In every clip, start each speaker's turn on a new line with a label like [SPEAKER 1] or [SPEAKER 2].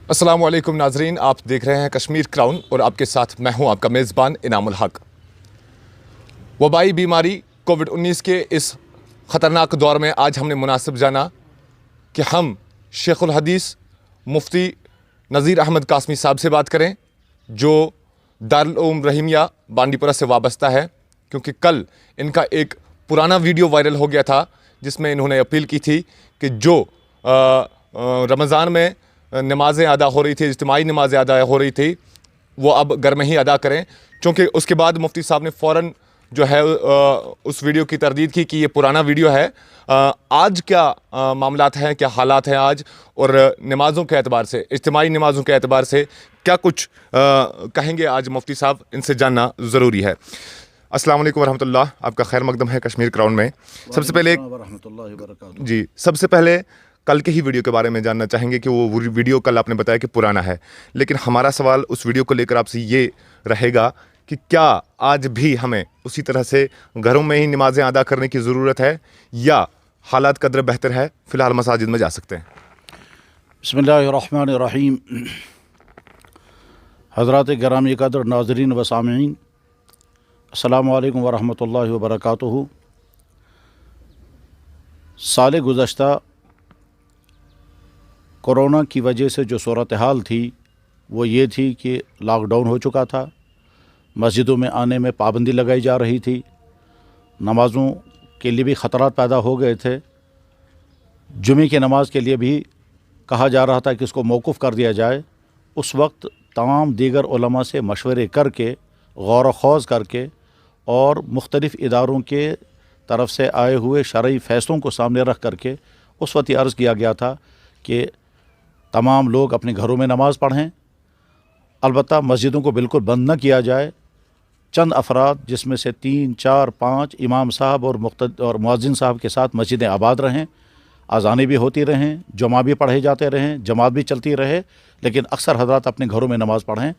[SPEAKER 1] अस्सलाम वालेकुम नाजरीन, आप देख रहे हैं कश्मीर क्राउन और आपके साथ मैं हूं आपका मेज़बान इनामुल हक। वबाई बीमारी कोविड-19 के इस ख़तरनाक दौर में आज हमने मुनासिब जाना कि हम शेखुल हदीस मुफ्ती नज़ीर अहमद कासमी साहब से बात करें, जो दारुल उलूम रहीमिया बांडीपुरा से वाबस्ता है, क्योंकि कल इनका एक पुराना वीडियो वायरल हो गया था जिसमें इन्होंने अपील की थी कि जो रमज़ान में नमाज़ें अदा हो रही थी, इज्तिमाई नमाज़ें अदा हो रही थी, वो अब घर में ही अदा करें। चूँकि उसके बाद मुफ्ती साहब ने फ़ौरन जो है उस वीडियो की तरदीद की कि ये पुराना वीडियो है। आज क्या मामलात हैं, क्या हालात हैं आज, और नमाज़ों के एतबार से, इज्तिमाई नमाज़ों के एतबार से क्या कुछ कहेंगे आज मुफ्ती साहब, इनसे जानना ज़रूरी है। अस्सलाम वालेकुम वरहमतुल्लाह, आपका खैर मकदम है कश्मीर क्राउन में। सबसे पहले कल के ही वीडियो के बारे में जानना चाहेंगे कि वो वीडियो कल आपने बताया कि पुराना है, लेकिन हमारा सवाल उस वीडियो को लेकर आपसे ये रहेगा कि क्या आज भी हमें उसी तरह से घरों में ही नमाज़ें अदा करने की ज़रूरत है, या हालात कदर बेहतर है, फ़िलहाल मसाजिद में जा सकते हैं?
[SPEAKER 2] बिस्मिल्लाहिर्रहमानिर्रहीम। हज़रात गिरामी क़द्र नाज़रीन व सामीन, अस्सलामु अलैकुम वरहमतुल्लाहि व बरकातुहू। साल गुज़श्ता कोरोना की वजह से जो सूरत हाल थी वो ये थी कि लॉकडाउन हो चुका था, मस्जिदों में आने में पाबंदी लगाई जा रही थी, नमाज़ों के लिए भी ख़तरात पैदा हो गए थे। जुमे की नमाज़ के लिए भी कहा जा रहा था कि इसको मौकूफ़ कर दिया जाए। उस वक्त तमाम दीगर उलमा से मशवरे करके, गौर व खौज़ करके और मुख्तलिफ़ इदारों के तरफ से आए हुए शरई फ़ैसलों को सामने रख करके उस वक्त अर्ज़ किया गया था कि तमाम लोग अपने घरों में नमाज़ पढ़ें, अलबत्ता मस्जिदों को बिल्कुल बंद न किया जाए। चंद अफराद जिसमें से 3, 4, 5 इमाम साहब और मुअज्जिन साहब के साथ मस्जिदें आबाद रहें, अज़ानें भी होती रहें, जुमा भी पढ़े जाते रहें, जमात भी चलती रहे, लेकिन अक्सर हज़रात अपने घरों में नमाज़ पढ़ें।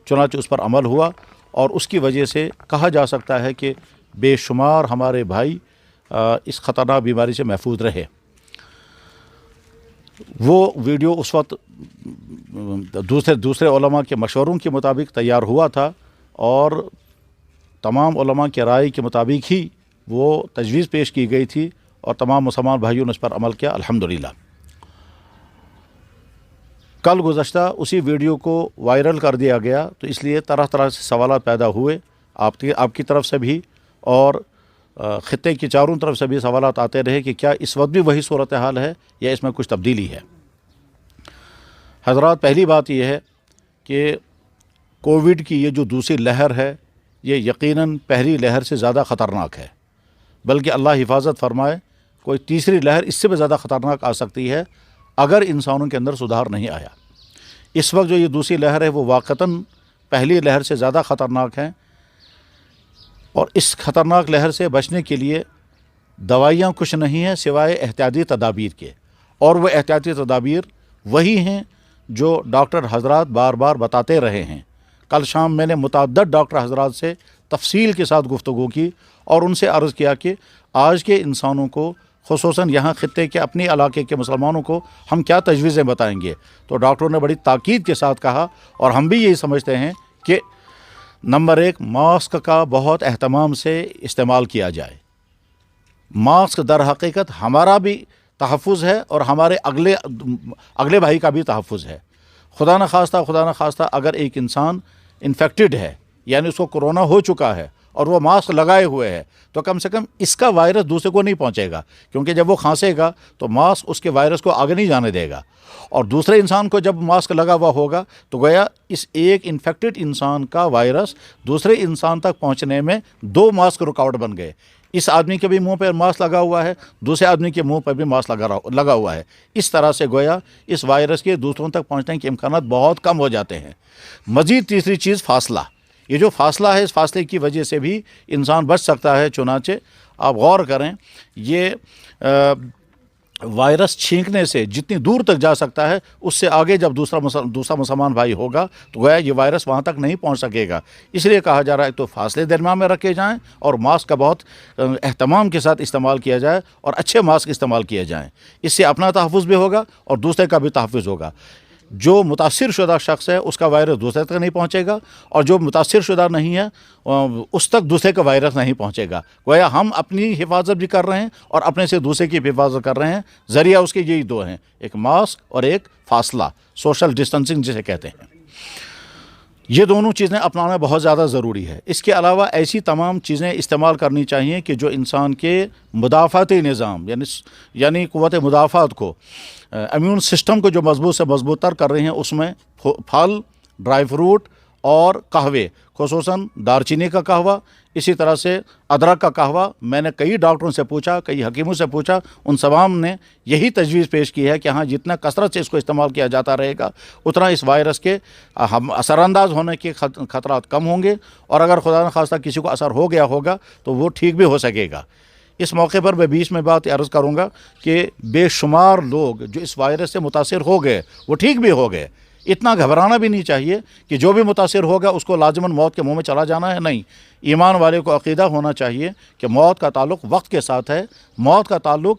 [SPEAKER 2] चुनांचे उस पर अमल हुआ और उसकी वजह से कहा जा सकता है कि बेशुमार हमारे भाई इस ख़तरनाक बीमारी से महफूज रहे। वो वीडियो उस वक्त दूसरे उलमा के मशवरों के मुताबिक तैयार हुआ था और तमाम उलमा के राय के मुताबिक ही वो तजवीज़ पेश की गई थी और तमाम मुसलमान भाइयों ने उस पर अमल किया, अल्हम्दुलिल्लाह। कल गुज़श्ता उसी वीडियो को वायरल कर दिया गया, तो इसलिए तरह तरह से सवालात पैदा हुए आपकी तरफ से भी और ख़ित्ते की चारों तरफ से भी सवालात आते रहे कि क्या इस वक्त भी वही सूरत हाल है या इसमें कुछ तब्दीली है। हज़रात, पहली बात यह है कि कोविड की ये जो दूसरी लहर है ये यकीनन पहली लहर से ज़्यादा ख़तरनाक है, बल्कि अल्लाह हिफाजत फरमाए कोई तीसरी लहर इससे भी ज़्यादा ख़तरनाक आ सकती है अगर इंसानों के अंदर सुधार नहीं आया। इस वक्त जो ये दूसरी लहर है वो वाक़तन पहली लहर से ज़्यादा ख़तरनाक है, और इस ख़तरनाक लहर से बचने के लिए दवाइयाँ कुछ नहीं हैं सिवाय एहतियाती तदाबीर के, और वो एहतियाती तदाबीर वही हैं जो डॉक्टर हज़रात बार बार बताते रहे हैं। कल शाम मैंने मुतअद्दिद डॉक्टर हज़रात से तफसील के साथ गुफ्तगू की और उनसे अर्ज़ किया कि आज के इंसानों को, ख़ुसूसन यहाँ ख़ित्ते के अपने इलाके के मुसलमानों को हम क्या तजवीज़ें बताएंगे। तो डॉक्टरों ने बड़ी ताकीद के साथ कहा, और हम भी यही समझते हैं कि नंबर 1, मास्क का बहुत अहतमाम से इस्तेमाल किया जाए। मास्क दर हकीकत हमारा भी तहफ़्फ़ुज़ है और हमारे अगले भाई का भी तहफ़्फ़ुज़ है। खुदा न खास्ता अगर एक इंसान इन्फेक्टेड है, यानी उसको कोरोना हो चुका है और वो मास्क लगाए हुए है, तो कम से कम इसका वायरस दूसरे को नहीं पहुंचेगा, क्योंकि जब वो खांसेगा तो मास्क उसके वायरस को आगे नहीं जाने देगा। और दूसरे इंसान को जब मास्क लगा हुआ होगा तो गोया इस एक इन्फेक्टेड इंसान का वायरस दूसरे इंसान तक पहुंचने में 2 मास्क रुकावट बन गए। इस आदमी के भी मुंह पर मास्क लगा हुआ है, दूसरे आदमी के मुंह पर भी मास्क लगा हुआ है। इस तरह से गोया इस वायरस के दूसरों तक पहुँचने के इम्कानात बहुत कम हो जाते हैं। मज़ीद तीसरी चीज़ फ़ासला, ये जो फ़ासला है, इस फासले की वजह से भी इंसान बच सकता है। चुनांचे आप गौर करें, ये वायरस छींकने से जितनी दूर तक जा सकता है उससे आगे जब दूसरा मुसलमान भाई होगा तो गोया ये वायरस वहाँ तक नहीं पहुँच सकेगा। इसलिए कहा जा रहा है तो फासले दरमियान में रखे जाएं और मास्क का बहुत एहतमाम के साथ इस्तेमाल किया जाए और अच्छे मास्क इस्तेमाल किए जाएं। इससे अपना तहफ़्फ़ुज़ भी होगा और दूसरे का भी तहफ़्फ़ुज़ होगा। جو متاثر شدہ شخص ہے اس کا وائرس دوسرے تک نہیں پہنچے گا، اور جو متاثر شدہ نہیں ہے اس تک دوسرے کا وائرس نہیں پہنچے گا۔ گویا ہم اپنی حفاظت بھی کر رہے ہیں اور اپنے سے دوسرے کی حفاظت کر رہے ہیں۔ ذریعہ اس کے یہی دو ہیں، ایک ماسک اور ایک فاصلہ، سوشل ڈسٹنسنگ جسے کہتے ہیں۔ یہ دونوں چیزیں اپنانا بہت زیادہ ضروری ہے۔ اس کے علاوہ ایسی تمام چیزیں استعمال کرنی چاہیے کہ جو انسان کے مدافعتی نظام یعنی قوت مدافعت کو، امیون سسٹم کو جو مضبوط سے مضبوط تر کر رہے ہیں، اس میں پھل، ڈرائی فروٹ اور قہوے، خصوصاً دارچینی کا قہوہ، اسی طرح سے ادرک کا قہوہ۔ میں نے کئی ڈاکٹروں سے پوچھا، کئی حکیموں سے پوچھا، ان تمام نے یہی تجویز پیش کی ہے کہ ہاں جتنا کثرت سے اس کو استعمال کیا جاتا رہے گا اتنا اس وائرس کے اثر انداز ہونے کے خطرات کم ہوں گے، اور اگر خدا نخواستہ کسی کو اثر ہو گیا ہوگا تو وہ ٹھیک بھی ہو سکے گا۔ اس موقع پر میں بیچ میں بات عرض کروں گا کہ بے شمار لوگ جو اس وائرس سے متاثر ہو گئے وہ ٹھیک بھی ہو گئے۔ اتنا گھبرانا بھی نہیں چاہیے کہ جو بھی متاثر ہوگا اس کو لازماً موت کے منہ میں چلا جانا ہے، نہیں۔ ایمان والے کو عقیدہ ہونا چاہیے کہ موت کا تعلق وقت کے ساتھ ہے، موت کا تعلق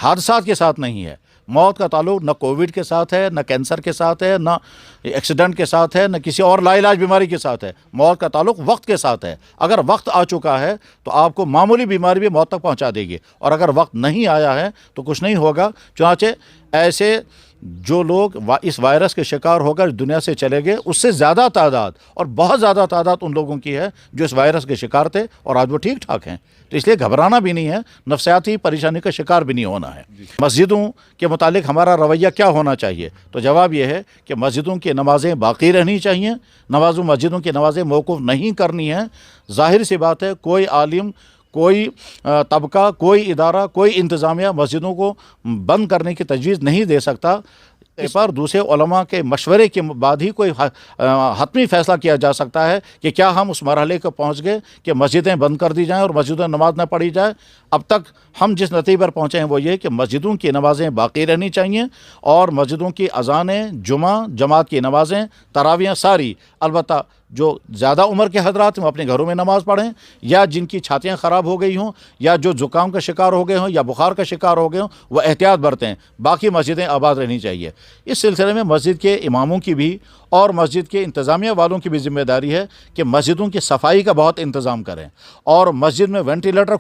[SPEAKER 2] حادثات کے ساتھ نہیں ہے، موت کا تعلق نہ کووڈ کے ساتھ ہے، نہ کینسر کے ساتھ ہے، نہ ایکسیڈنٹ کے ساتھ ہے، نہ کسی اور لا علاج بیماری کے ساتھ ہے۔ موت کا تعلق وقت کے ساتھ ہے۔ اگر وقت آ چکا ہے تو آپ کو معمولی بیماری بھی موت تک پہنچا دے گی، اور اگر وقت نہیں آیا ہے تو کچھ نہیں ہوگا۔ چنانچہ ایسے جو لوگ اس وائرس کے شکار ہو کر دنیا سے چلے گئے، اس سے زیادہ تعداد اور بہت زیادہ تعداد ان لوگوں کی ہے جو اس وائرس کے شکار تھے اور آج وہ ٹھیک ٹھاک ہیں۔ تو اس لیے گھبرانا بھی نہیں ہے، نفسیاتی پریشانی کا شکار بھی نہیں ہونا ہے۔ مسجدوں کے متعلق ہمارا رویہ کیا ہونا چاہیے؟ تو جواب یہ ہے کہ مسجدوں کی نمازیں باقی رہنی چاہیے، مسجدوں کی نمازیں موقوف نہیں کرنی ہیں۔ ظاہر سی بات ہے، کوئی عالم، کوئی طبقہ، کوئی ادارہ، کوئی انتظامیہ مسجدوں کو بند کرنے کی تجویز نہیں دے سکتا۔ اس پر دوسرے علماء کے مشورے کے بعد ہی کوئی حتمی فیصلہ کیا جا سکتا ہے کہ کیا ہم اس مرحلے کو پہنچ گئے کہ مسجدیں بند کر دی جائیں اور مسجدوں میں نماز نہ پڑھی جائے۔ اب تک ہم جس نتیجے پر پہنچے ہیں وہ یہ کہ مسجدوں کی نمازیں باقی رہنی چاہیے، اور مسجدوں کی اذانیں، جمعہ، جماعت کی نمازیں، تراویحیں ساری، البتہ جو زیادہ عمر کے حضرات ہیں وہ اپنے گھروں میں نماز پڑھیں، یا جن کی چھاتیاں خراب ہو گئی ہوں، یا جو زکام کا شکار ہو گئے ہوں، یا بخار کا شکار ہو گئے ہوں، وہ احتیاط برتیں۔ باقی مسجدیں آباد رہنی چاہیے۔ اس سلسلے میں مسجد کے اماموں کی بھی اور مسجد کے انتظامیہ والوں کی بھی ذمہ داری ہے کہ مسجدوں کی صفائی کا بہت انتظام کریں، اور مسجد میں وینٹیلیٹر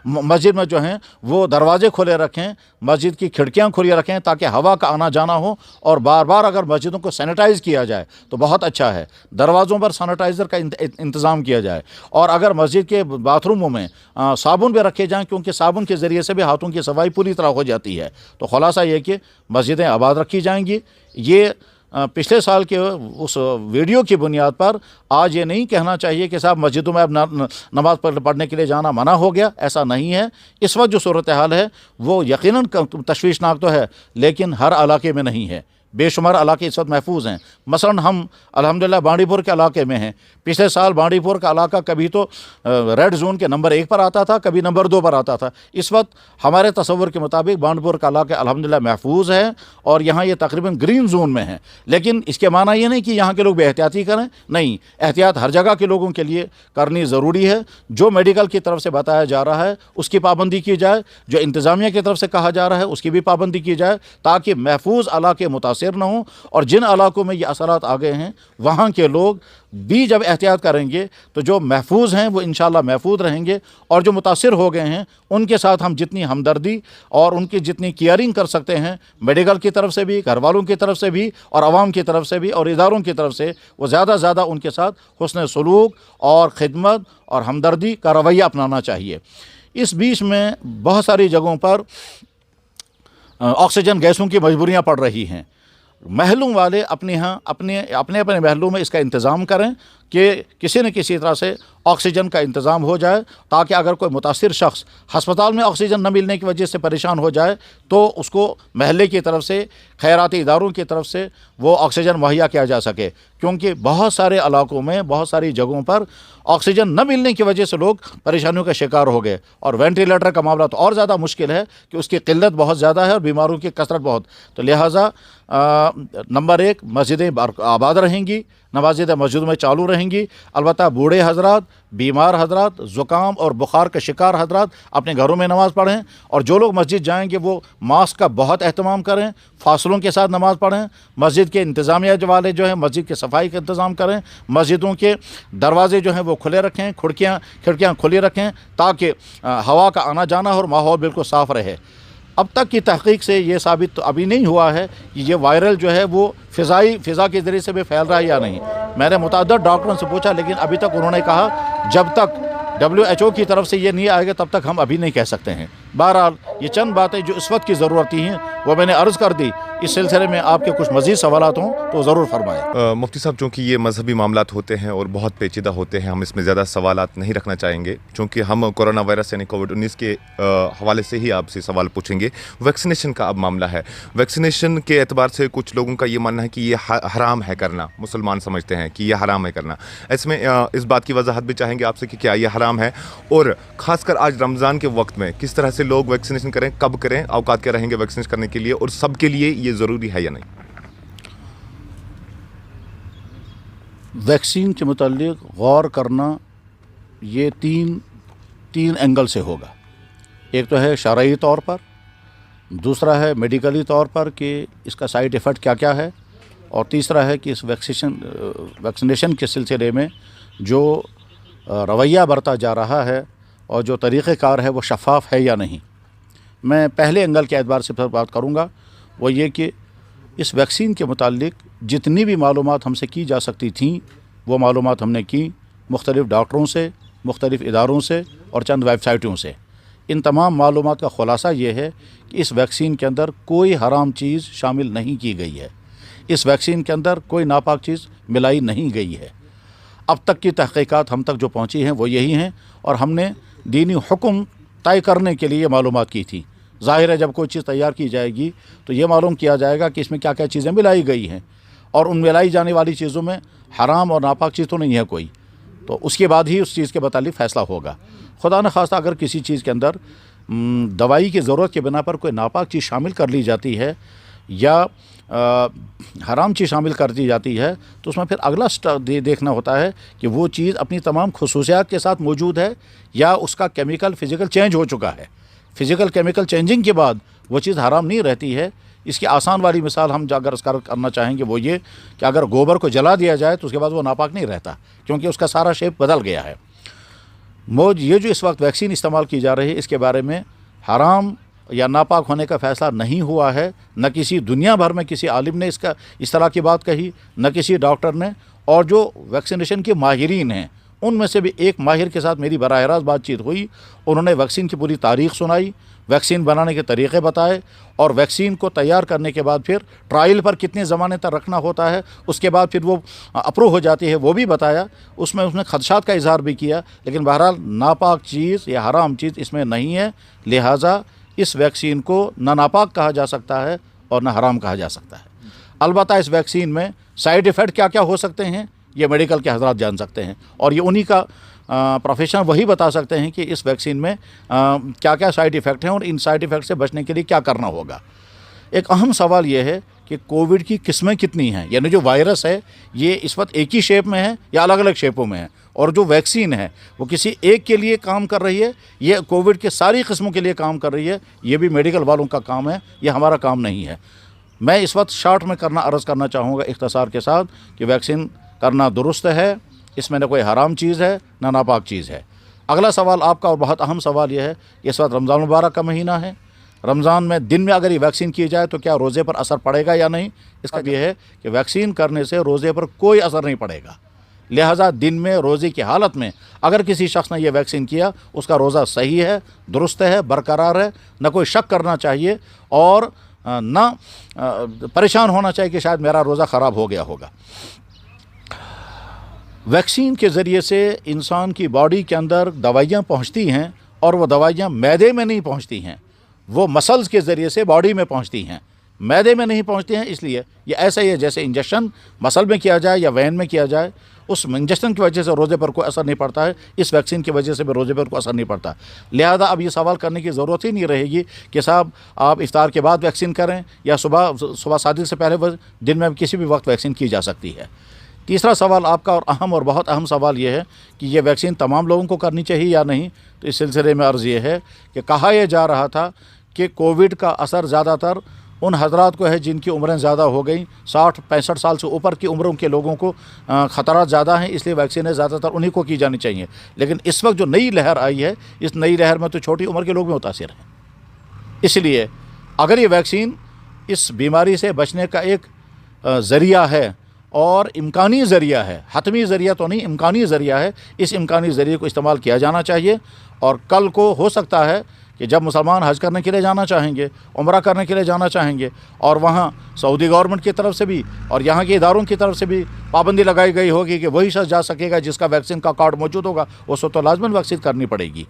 [SPEAKER 2] مسجد میں جو ہیں وہ دروازے کھلے رکھیں، مسجد کی کھڑکیاں کھلی رکھیں تاکہ ہوا کا آنا جانا ہو، اور بار بار اگر مسجدوں کو سینیٹائز کیا جائے تو بہت اچھا ہے، دروازوں پر سینیٹائزر کا انتظام کیا جائے، اور اگر مسجد کے باتھ روموں میں صابن بھی رکھے جائیں، کیونکہ صابن کے ذریعے سے بھی ہاتھوں کی صفائی پوری طرح ہو جاتی ہے۔ تو خلاصہ یہ کہ مسجدیں آباد رکھی جائیں گی۔ یہ پچھلے سال کے اس ویڈیو کی بنیاد پر آج یہ نہیں کہنا چاہیے کہ صاحب مسجدوں میں اب نماز پڑھنے کے لیے جانا منع ہو گیا، ایسا نہیں ہے۔ اس وقت جو صورتحال ہے وہ یقیناً تشویشناک تو ہے، لیکن ہر علاقے میں نہیں ہے۔ بے شمار علاقے اس وقت محفوظ ہیں۔ مثلا ہم الحمدللہ بانڈی پور کے علاقے میں ہیں۔ پچھلے سال بانڈی پور کا علاقہ کبھی تو ریڈ زون کے نمبر 1 پر آتا تھا، کبھی نمبر 2 پر آتا تھا۔ اس وقت ہمارے تصور کے مطابق بانڈی پور کا علاقہ الحمدللہ محفوظ ہے، اور یہاں یہ تقریباً گرین زون میں ہے۔ لیکن اس کے معنی یہ نہیں کہ یہاں کے لوگ بے احتیاطی کریں، نہیں، احتیاط ہر جگہ کے لوگوں کے لیے کرنی ضروری ہے۔ جو میڈیکل کی طرف سے بتایا جا رہا ہے اس کی پابندی کی جائے، جو انتظامیہ کی طرف سے کہا جا رہا ہے اس کی بھی پابندی کی جائے، تاکہ محفوظ علاقے متاثر نہ ہوں، اور جن علاقوں میں یہ اثرات آ گئے ہیں وہاں کے لوگ بھی جب احتیاط کریں گے تو جو محفوظ ہیں وہ انشاءاللہ محفوظ رہیں گے، اور جو متاثر ہو گئے ہیں ان کے ساتھ ہم جتنی ہمدردی اور ان کی جتنی کیئرنگ کر سکتے ہیں، میڈیکل کی طرف سے بھی، گھر والوں کی طرف سے بھی، اور عوام کی طرف سے بھی، اور اداروں کی طرف سے، وہ زیادہ زیادہ ان کے ساتھ حسن سلوک اور خدمت اور ہمدردی کا رویہ اپنانا چاہیے۔ اس بیچ میں بہت ساری جگہوں پر آکسیجن گیسوں کی مجبوریاں پڑ رہی ہیں۔ محلوں والے اپنے محلوں میں اس کا انتظام کریں کہ کسی نہ کسی طرح سے آکسیجن کا انتظام ہو جائے، تاکہ اگر کوئی متاثر شخص ہسپتال میں آکسیجن نہ ملنے کی وجہ سے پریشان ہو جائے تو اس کو محلے کی طرف سے، خیراتی اداروں کی طرف سے وہ آکسیجن مہیا کیا جا سکے، کیونکہ بہت سارے علاقوں میں، بہت ساری جگہوں پر آکسیجن نہ ملنے کی وجہ سے لوگ پریشانیوں کا شکار ہو گئے، اور وینٹیلیٹر کا معاملہ تو اور زیادہ مشکل ہے کہ اس کی قلت بہت زیادہ ہے اور بیماروں کی کثرت بہت۔ تو لہٰذا नंबर 1 मस्जिदें आबाद रहेंगी, नमाज़ें मस्जिद में चालू रहेंगी। अलबत्ता बूढ़े हजरात, बीमार हजरात, ज़ुकाम और बुखार के शिकार हजरात अपने घरों में नमाज़ पढ़ें, और जो लोग मस्जिद जाएंगे वो मास्क का बहुत अहतमाम करें, फासलों के साथ नमाज़ पढ़ें। मस्जिद के इंतज़ामिया वाले जो हैं मस्जिद की सफाई का इंतज़ाम करें, मस्जिदों के दरवाज़े जो हैं वो खुले रखें, खिड़कियाँ खुली रखें, ताकि हवा का आना जाना और माहौल बिल्कुल साफ़ रहे। अब तक की तहकीक से ये साबित तो अभी नहीं हुआ है कि ये वायरल जो है वो फ़िज़ा के ज़रिए से भी फैल रहा है या नहीं। मैंने मुतअद्दिद डॉक्टरों से पूछा, लेकिन अभी तक उन्होंने कहा जब तक WHO की तरफ से ये नहीं आएगा तब तक हम अभी नहीं कह सकते हैं। बहरहाल ये चंद बातें जो इस वक्त की ज़रूरत थी हैं वो मैंने अर्ज़ कर दी। इस सिलसिले में आपके कुछ मज़ीद सवालात हों तो ज़रूर फरमाएं।
[SPEAKER 1] मुफ्ती साहब, चूँकि ये मजहबी मामलात होते हैं और बहुत पेचीदा होते हैं, हम इसमें ज़्यादा सवालात नहीं रखना चाहेंगे, चूँकि हम कोरोना वायरस यानी कोविड-19 के हवाले से ही आपसे सवाल पूछेंगे। वैक्सीनेशन का अब मामला है। वैक्सीनेशन के एतबार से कुछ लोगों का ये मानना है कि ये हराम है करना, मुसलमान समझते हैं कि ये हराम है करना। इसमें इस बात की वजाहत भी चाहेंगे आपसे कि क्या ये हराम है, और ख़ासकर आज रमज़ान के वक्त में किस तरह से लोग वैक्सीनेशन करें, कब करें, औकात क्या रहेंगे वैक्सीनेशन करने के लिए, और सबके लिए ये ज़रूरी है या नहीं?
[SPEAKER 2] वैक्सीन के मुताल्लिक गौर करना ये तीन एंगल से होगा। एक तो है शरई तौर पर, दूसरा है मेडिकली तौर पर कि इसका साइड इफ़ेक्ट क्या क्या है, और तीसरा है कि इस वैक्सीनेशन के सिलसिले में जो रवैया बरता जा रहा है और जो तरीक़ेकार है वो शफ़ाफ़ है या नहीं। मैं पहले एंगल के एतबार से बात करूँगा, वो ये कि इस वैक्सीन के मुताल्लिक जितनी भी मालूमात हमसे की जा सकती थीं वो मालूमात हमने की मुख्तलिफ़ डॉक्टरों से, मुख्तलिफ़ इदारों से और चंद वेबसाइटों से। इन तमाम मालूमात का ख़ुलासा ये है कि इस वैक्सीन के अंदर कोई हराम चीज़ शामिल नहीं की गई है, इस वैक्सीन के अंदर कोई नापाक चीज़ मिलाई नहीं गई है। अब तक की तहक़ीक़ात हम तक जो पहुँची हैं वो यही हैं, और हमने दीनी हुक्म तय करने के लिए मालूमात की थी। ज़ाहिर है जब कोई चीज़ तैयार की जाएगी तो ये मालूम किया जाएगा कि इसमें क्या क्या चीज़ें मिलाई गई हैं, और उन मिलाई जाने वाली चीज़ों में हराम और नापाक चीज़ तो नहीं है कोई, तो उसके बाद ही उस चीज़ के मुतालिक फ़ैसला होगा। खुदा न खास्ता अगर किसी चीज़ के अंदर दवाई की ज़रूरत के बिना पर कोई नापाक चीज़ शामिल कर ली जाती है या हराम चीज़ शामिल कर दी जाती है, तो उसमें फिर अगला देखना होता है कि वो चीज़ अपनी तमाम खुसूसियात के साथ मौजूद है या उसका केमिकल फ़िज़िकल चेंज हो चुका है। फ़िज़िकल केमिकल चेंजिंग के बाद वो चीज़ हराम नहीं रहती है। इसकी आसान वाली मिसाल हम अगर इसका करना चाहेंगे वो ये कि अगर गोबर को जला दिया जाए तो उसके बाद वो नापाक नहीं रहता, क्योंकि उसका सारा शेप बदल गया है। ये जो इस वक्त वैक्सीन इस्तेमाल की जा रही है इसके बारे में हराम या नापाक होने का फ़ैसला नहीं हुआ है, न किसी दुनिया भर में किसी आलिम ने इस तरह की बात कही, न किसी डॉक्टर ने। और जो वैक्सीनेशन के माहिरीन हैं उनमें से भी एक माहिर के साथ मेरी बराह रास्त बातचीत हुई। उन्होंने वैक्सीन की पूरी तारीख़ सुनाई, वैक्सीन बनाने के तरीक़े बताए, और वैक्सीन को तैयार करने के बाद फिर ट्रायल पर कितने ज़माने तक रखना होता है, उसके बाद फिर वो अप्रूव हो जाती है, वो भी बताया। उसमें उसने खदशात का इजहार भी किया, लेकिन बहरहाल नापाक चीज़ या हराम चीज़ इसमें नहीं है। लिहाजा इस वैक्सीन को न नापाक कहा जा सकता है और न हराम कहा जा सकता है। अलबत्ता इस वैक्सीन में साइड इफ़ेक्ट क्या क्या हो सकते हैं ये मेडिकल के हजरात जान सकते हैं, और ये उन्हीं का प्रोफेशन वही बता सकते हैं कि इस वैक्सीन में क्या क्या साइड इफ़ेक्ट हैं और इन साइड इफ़ेक्ट से बचने के लिए क्या करना होगा। एक अहम सवाल ये है कि कोविड की किस्में कितनी हैं, यानी जो वायरस है ये इस वक्त एक ही शेप में है या अलग अलग शेपों में है, और जो वैक्सीन है वो किसी एक के लिए काम कर रही है, ये कोविड के सारी किस्मों के लिए काम कर रही है। ये भी मेडिकल वालों का काम है, ये हमारा काम नहीं है। मैं इस वक्त शॉर्ट में अर्ज़ करना चाहूँगा इख्तिसार के साथ कि वैक्सीन करना दुरुस्त है, इसमें न कोई हराम चीज़ है न नापाक चीज़ है। अगला सवाल आपका और बहुत अहम सवाल यह है, इस वक्त रमज़ान मुबारक का महीना है, रमज़ान में दिन में अगर ये वैक्सीन की जाए तो क्या रोज़े पर असर पड़ेगा या नहीं। इसका ये है कि वैक्सीन करने से रोज़े पर कोई असर नहीं पड़ेगा। लिहाजा दिन में रोज़े की हालत में अगर किसी शख्स ने यह वैक्सीन किया उसका रोज़ा सही है, दुरुस्त है, बरकरार है, न कोई शक करना चाहिए और न परेशान होना चाहिए कि शायद मेरा रोज़ा ख़राब हो गया होगा। वैक्सीन के ज़रिए से इंसान की बॉडी के अंदर दवाइयाँ पहुँचती हैं, और वो दवाइयाँ मैदे में नहीं पहुँचती हैं, वो मसल्स के ज़रिए से बॉडी में पहुँचती हैं। मैदे में नहीं पहुंचती हैं। इसलिए ये ऐसा ही है जैसे इंजेक्शन मसल में किया जाए या वैन में किया जाए, उस इंजेक्शन की वजह से रोज़े पर कोई असर नहीं पड़ता है, इस वैक्सीन की वजह से भी रोज़े पर कोई असर नहीं पड़ता। लिहाजा अब ये सवाल करने की ज़रूरत ही नहीं रहेगी कि साहब आप इफ्तार के बाद वैक्सीन करें या सुबह सादिक से पहले, दिन में किसी भी वक्त वैक्सीन की जा सकती है। तीसरा सवाल आपका और अहम और बहुत अहम सवाल ये है कि ये वैक्सीन तमाम लोगों को करनी चाहिए या नहीं। तो इस सिलसिले में अर्ज़ ये है कि कहा यह जा रहा था कि कोविड का असर ज़्यादातर उन हजरात को है जिनकी उम्रें ज़्यादा हो गई, 60-65 साल से ऊपर की उम्रों के लोगों को ख़तरा ज़्यादा हैं, इसलिए वैक्सीनें ज़्यादातर उन्हीं को की जानी चाहिए। लेकिन इस वक्त जो नई लहर आई है, इस नई लहर में तो छोटी उम्र के लोग भी मुतासिर हैं। इसलिए अगर ये वैक्सीन इस बीमारी से बचने का एक ज़रिया है और इम्कानी ज़रिया है, हतमी ज़रिया तो नहीं, इम्कानी ज़रिया है, इस इम्कानी ज़रिए को इस्तेमाल किया जाना चाहिए। और कल को हो सकता है कि जब मुसलमान हज करने के लिए जाना चाहेंगे, उम्रा करने के लिए जाना चाहेंगे, और वहाँ सऊदी गवर्नमेंट की तरफ से भी और यहाँ के इदारों की तरफ से भी पाबंदी लगाई गई होगी कि वही शख्स जा सकेगा जिसका वैक्सीन का कार्ड मौजूद होगा, उसको तो लाजमन वैक्सीन करनी पड़ेगी।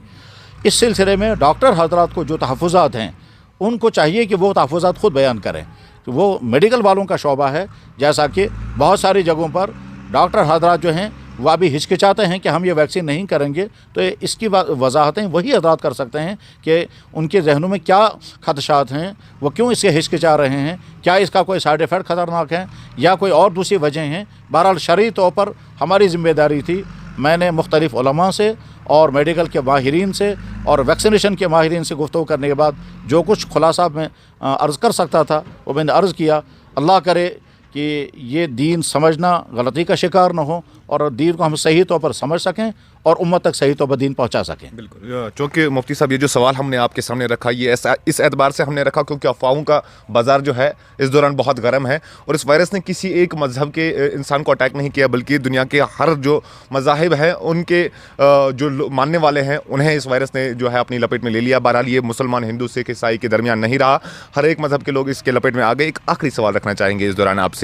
[SPEAKER 2] इस सिलसिले में डॉक्टर हजरात को जो तहफ़्फ़ुज़ात हैं, उनको चाहिए कि वो तहफ़्फ़ुज़ात ख़ुद बयान करें। तो वो मेडिकल वालों का शोबा है, जैसा कि बहुत सारी जगहों पर डॉक्टर हजरात जो हैं वो अभी हिचकिचाते हैं कि हम ये वैक्सीन नहीं करेंगे। तो इसकी वजाहतें वही हजरात कर सकते हैं कि उनके जहनों में क्या खदशात हैं, वो क्यों इससे हिचकिचा रहे हैं, क्या इसका कोई साइड इफ़ेक्ट ख़तरनाक है या कोई और दूसरी वजह हैं। बहरहाल शरई तौर पर हमारी ज़िम्मेदारी थी, मैंने मुख्तलिफ़ उलमा से और मेडिकल के माहिरीन से और वैक्सीनेशन के माहिरीन से गुफ्तगू करने के बाद जो कुछ खुलासा मैं अर्ज़ कर सकता था वो मैंने अर्ज़ किया। अल्लाह करे कि ये दीन समझना गलती का शिकार न हो और दीन को हम सही तौर पर समझ सकें और उम्मत तक सही तौर पर दीन पहुंचा सकें।
[SPEAKER 1] बिल्कुल, चूँकि मुफ्ती साहब ये जो सवाल हमने आपके सामने रखा, ये इस एतबार से हमने रखा क्योंकि अफवाहों का बाज़ार जो है इस दौरान बहुत गर्म है और इस वायरस ने किसी एक मज़हब के इंसान को अटैक नहीं किया, बल्कि दुनिया के हर जो मज़ाहिब हैं उनके जो मानने वाले हैं उन्हें इस वायरस ने जो है अपनी लपेट में ले लिया। बहरहाल ये मुसलमान, हिंदू, सिख, ईसाई के दरमियान नहीं रहा, हर एक मज़हब के लोग इसके लपेट में आ गए। एक आखिरी सवाल रखना चाहेंगे इस दौरान आपसे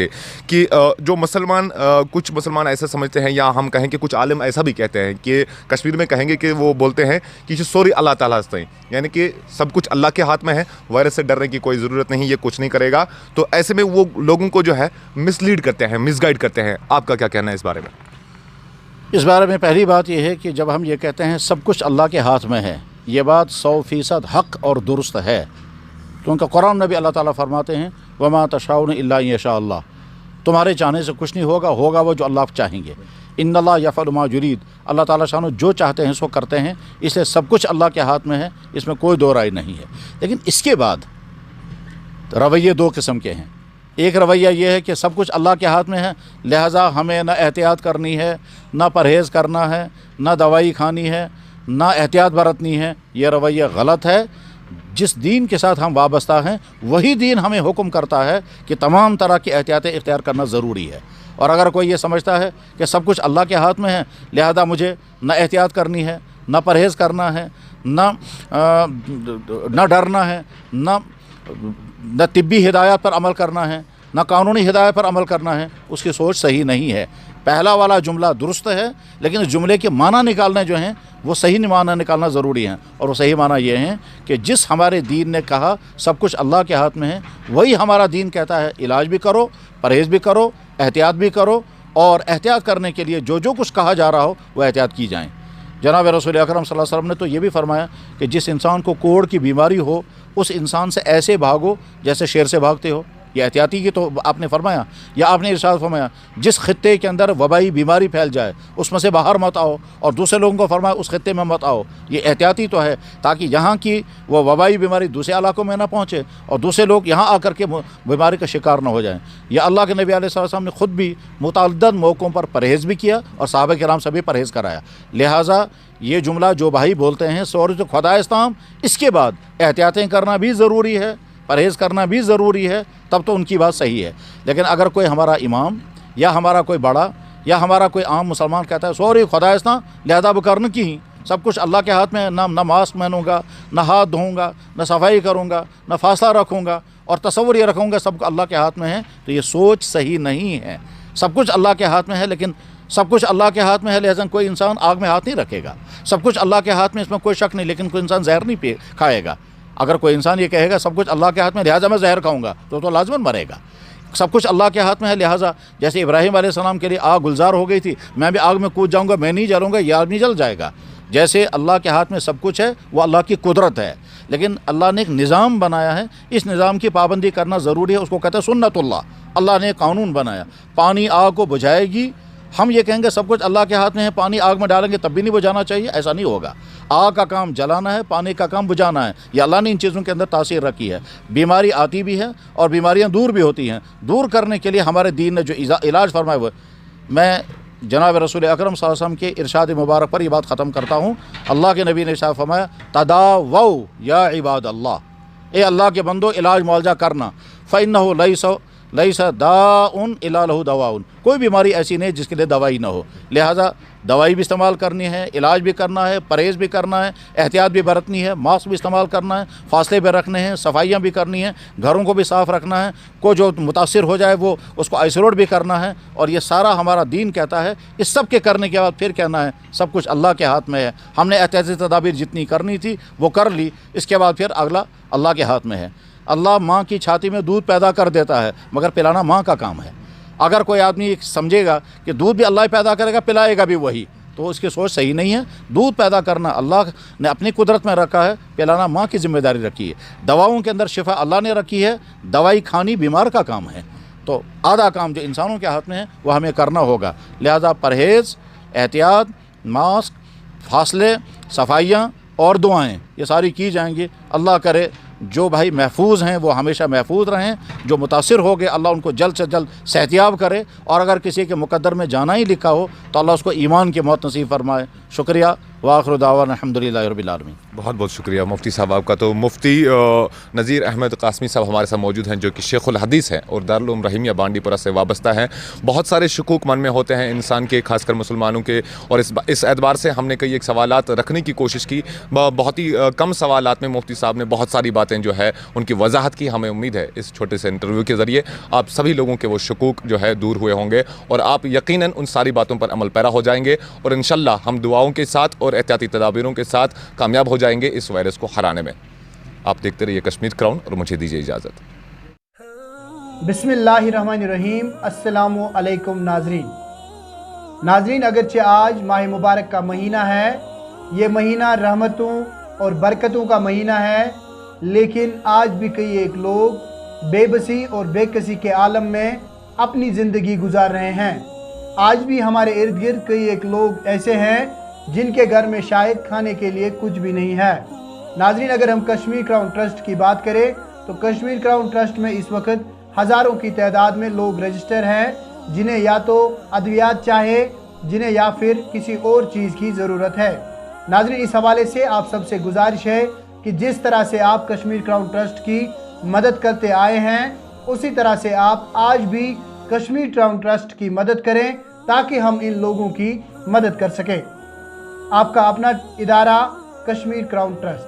[SPEAKER 1] कि जो मुसलमान, कुछ मुसलमान ऐसा समझते हैं या हम कहें कि कुछ आलिम ऐसा भी कहते हैं कि कश्मीर में कहेंगे कि वो बोलते हैं कि सोरी अल्लाह ताला हस्ते हैं, यानी कि सब कुछ अल्लाह के हाथ में है, वायरस से डरने की कोई ज़रूरत नहीं, ये कुछ नहीं करेगा। तो ऐसे में वो लोगों को जो है मिसलीड करते हैं, मिसगाइड करते हैं। आपका क्या कहना है इस बारे में?
[SPEAKER 2] इस बारे में पहली बात यह है कि जब हम ये कहते हैं सब कुछ अल्लाह के हाथ में है, ये बात 100% हक़ और दुरुस्त है, क्योंकि कुरान में भी अल्लाह ताला फरमाते हैं वमा तशाऊन इल्ला यशा अल्लाह, तुम्हारे चाहने से कुछ नहीं होगा, होगा वो जो अल्लाह चाहेंगे। इन्नल्लाह यफ़अलु मा युरीद, अल्लाह ताला शानो जो चाहते हैं सो करते हैं, इसलिए सब कुछ अल्लाह के हाथ में है, इसमें कोई दो राय नहीं है। लेकिन इसके बाद रवैये दो किस्म के हैं। एक रवैया ये है कि सब कुछ अल्लाह के हाथ में है, लिहाजा हमें ना एहतियात करनी है, ना परहेज़ करना है, ना दवाई खानी है, ना एहतियात बरतनी है। ये रवैया गलत है। जिस दीन के साथ हम वाबस्ता हैं वही दीन हमें हुक्म करता है कि तमाम तरह की एहतियातें इख्तियार करना ज़रूरी है। और अगर कोई ये समझता है कि सब कुछ अल्लाह के हाथ में है, लिहाजा मुझे न एहतियात करनी है, न परहेज़ करना है, न डरना है, न तिब्बी हिदायत पर अमल करना है, न कानूनी हिदायत पर अमल करना है, उसकी सोच सही नहीं है। पहला वाला जुमला दुरुस्त है, लेकिन उस जुमले के माना निकालने जो हैं वो सही माना निकालना ज़रूरी है। और वो सही माना ये है कि जिस हमारे दीन ने कहा सब कुछ अल्लाह के हाथ में है, वही हमारा दीन कहता है इलाज भी करो, परहेज़ भी करो, एहतियात भी करो, और एहतियात करने के लिए जो जो कुछ कहा जा रहा हो वह एहतियात की जाएँ। जनाब रसूल अकरम सल्लल्लाहु अलैहि वसल्लम ने तो ये भी फरमाया कि जिस इंसान को कोढ़ की बीमारी हो उस इंसान से ऐसे भागो जैसे शेर से भागते हो। ये एहतियाती की तो आपने फरमाया, या आपने इरशाद फरमाया जिस खित्ते के अंदर वबाई बीमारी फैल जाए उसमें से बाहर मत आओ, और दूसरे लोगों को फरमाया उस खित्ते में मत आओ। ये एहतियाती तो है ताकि यहाँ की वो वबाई बीमारी दूसरे इलाकों में ना पहुँचे और दूसरे लोग यहाँ आकर के बीमारी का शिकार ना हो जाएँ। यह अल्लाह के नबी अलैहि सल्लल्लाहु अलैहि वसल्लम ने ख़ुद भी मुतअद्दिद मौक़ों पर परहेज़ भी किया और सहाबा किराम से भी परहेज़ कराया। लिहाजा ये जुमला जो भाई बोलते हैं सौर जो खुदाइस्ताम, इसके बाद एहतियातें करना भी ज़रूरी है, परहेज़ करना भी ज़रूरी है, तब तो उनकी बात सही है। लेकिन अगर कोई हमारा इमाम या हमारा कोई बड़ा या हमारा कोई आम मुसलमान कहता है सॉरी खुदाइस्तां लिहाजा बकरन की ही सब कुछ अल्लाह के हाथ में है, ना मास्क पहनूँगा, ना हाथ धोऊँगा, ना सफाई करूँगा, ना फासला रखूँगा और तसव्वुर ये रखूँगा सब अल्लाह के हाथ में है, तो ये सोच सही नहीं है। सब कुछ अल्लाह के हाथ में है, लेकिन सब कुछ अल्लाह के हाथ में है लिहाजा कोई इंसान आग में हाथ नहीं रखेगा। सब कुछ अल्लाह के हाथ में, इसमें कोई शक नहीं, लेकिन कोई इंसान जहर नहीं खाएगा। अगर कोई इंसान ये कहेगा सब कुछ अल्लाह के हाथ में लिहाजा मैं जहर खाऊंगा तो लाजमन मरेगा। सब कुछ अल्लाह के हाथ में है, लिहाजा जैसे इब्राहीम अलैहिस्सलाम के लिए आग गुलजार हो गई थी, मैं भी आग में कूद जाऊंगा, मैं नहीं जलूंगा, ये आदमी जल जाएगा। जैसे अल्लाह के हाथ में सब कुछ है, वो अल्लाह की कुदरत है, लेकिन अल्लाह ने एक निज़ाम बनाया है, इस निज़ाम की पाबंदी करना ज़रूरी है। उसको कहते हैं सुन्नतुल्लाह। अल्लाह ने कानून बनाया, पानी आग को बुझाएगी। हम ये कहेंगे सब कुछ अल्लाह के हाथ में है, पानी आग में डालेंगे तब भी नहीं बुझाना चाहिए, ऐसा नहीं होगा। आग का काम जलाना है, पानी का काम बुझाना है। ये अल्लाह ने इन चीज़ों के अंदर तासीर रखी है। बीमारी आती भी है और बीमारियां दूर भी होती हैं। दूर करने के लिए हमारे दीन ने जो इलाज फरमाया हुआ, मैं जनाब रसूल अकरम सल्लल्लाहु अलैहि वसल्लम के इरशाद मुबारक पर ये बात ख़त्म करता हूँ। अल्लाह के नबी ने इरशाद फरमाया, तदावौ या इबाद अल्लाह, ए अल्लाह के बंदो इलाज मुआवजा करना। फ़इन्नहु लैसा दाउन इल्ला लहू दवाउन, कोई बीमारी ऐसी नहीं जिसके लिए दवाई ना हो। लिहाजा दवाई भी इस्तेमाल करनी है, इलाज भी करना है, परहेज़ भी करना है, एहतियात भी बरतनी है, मास्क भी इस्तेमाल करना है, फासले भी रखने हैं, सफाइयाँ भी करनी हैं, घरों को भी साफ़ रखना है, को जो मुतासिर हो जाए वो उसको आइसोलेट भी करना है। और ये सारा हमारा दीन कहता है। इस सब के करने के बाद फिर कहना है सब कुछ अल्लाह के हाथ में है। हमने एहतियाती तदाबीर जितनी करनी थी वो कर ली, इसके बाद फिर अगला अल्लाह के हाथ में है। अल्लाह माँ की छाती में दूध पैदा कर देता है, मगर पिलाना माँ का काम है। अगर कोई आदमी समझेगा कि दूध भी अल्लाह पैदा करेगा, पिलाएगा भी वही, तो उसकी सोच सही नहीं है। दूध पैदा करना अल्लाह ने अपनी कुदरत में रखा है, पिलाना माँ की जिम्मेदारी रखी है। दवाओं के अंदर शिफा अल्लाह ने रखी है, दवाई खानी बीमार का काम है। तो आधा काम जो इंसानों के हाथ में है वो हमें करना होगा। लिहाजा परहेज़, एहतियात, मास्क, फासले, सफाइयाँ और दुआएँ ये सारी की जाएंगी। अल्लाह करे जो भाई महफूज हैं वो हमेशा महफूज रहें, जो मुतासिर हो गए अल्लाह उनको जल्द से जल्द सेहतियाब करे, और अगर किसी के मुकद्दर में जाना ही लिखा हो तो अल्लाह उसको ईमान की मौत नसीब फरमाए। शुक्रिया। व आखिर दावाना अल्हम्दुलिल्लाहि रब्बिल आलमीन।
[SPEAKER 1] बहुत बहुत शुक्रिया मुफ्ती साहब आपका। तो मुफ्ती नज़ीर अहमद कासमी साहब हमारे साथ मौजूद हैं, जो कि शेखुल हदीस हैं और दारुल उलूम रहीमिया बांडीपुरा से वाबस्ता हैं। बहुत सारे शुकूक मन में होते हैं इंसान के, खासकर मुसलमानों के, और इस एतबार से हमने कई एक सवालात रखने की कोशिश की। बहुत ही कम सवालात में मुफ्ती साहब ने बहुत सारी बातें जो है उनकी वजाहत की। हमें उम्मीद है इस छोटे से इंटरव्यू के ज़रिए आप सभी लोगों के वो शुकूक जो है दूर हुए होंगे और आप यकीनन उन सारी बातों पर अमल पैरा हो जाएंगे, और इंशाल्लाह हम दुआओं के साथ और एहतियाती तदाबीरों के साथ कामयाब हो जाएंगे इस वायरस को हराने में। आप देखते रहिए कश्मीर क्राउन और मुझे दीजिए इजाज़त।
[SPEAKER 3] बिस्मिल्लाहिर्रहमानिर्रहीम। अस्सलामु अलैकुम नाजरीन, अगरचे आज माह मुबारक का महीना है, ये महीना रहमतों और बरकतों का महीना है, लेकिन आज भी कई एक लोग बेबसी और बेकसी के आलम में अपनी ज़िंदगी गुजार रहे हैं। आज भी हमारे इर्द गिर्द कई एक लोग ऐसे हैं जिनके घर में शायद खाने के लिए कुछ भी नहीं है। नाजरीन, अगर हम कश्मीर क्राउन ट्रस्ट की बात करें तो कश्मीर क्राउन ट्रस्ट में इस वक्त हज़ारों की तादाद में लोग रजिस्टर हैं, जिन्हें या तो अद्वियात चाहे, जिन्हें या फिर किसी और चीज़ की ज़रूरत है। नाजरीन, इस हवाले से आप सबसे गुजारिश है कि जिस तरह से आप कश्मीर क्राउन ट्रस्ट की मदद करते आए हैं, उसी तरह से आप आज भी कश्मीर क्राउन ट्रस्ट की मदद करें, ताकि हम इन लोगों की मदद कर सकें। आपका अपना इदारा कश्मीर क्राउन ट्रस्ट।